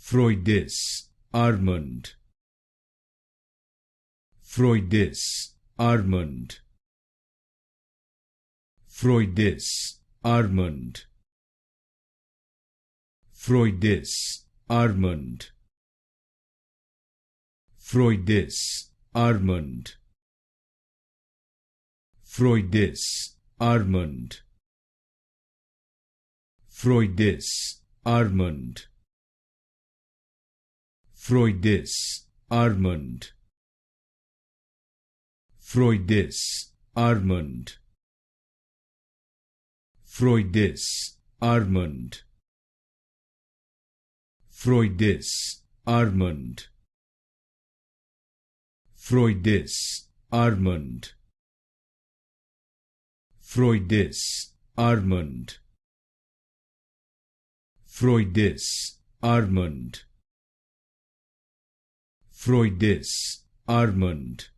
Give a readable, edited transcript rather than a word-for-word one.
Frøydis Armand. Frøydis Armand. Frøydis Armand. Frøydis Armand. Frøydis Armand. Frøydis Armand. Frøydis Armand. Frøydis Armand. Frøydis Armand. Frøydis Armand. Frøydis Armand. Frøydis Armand. Frøydis Armand. Frøydis Armand. Frøydis Armand.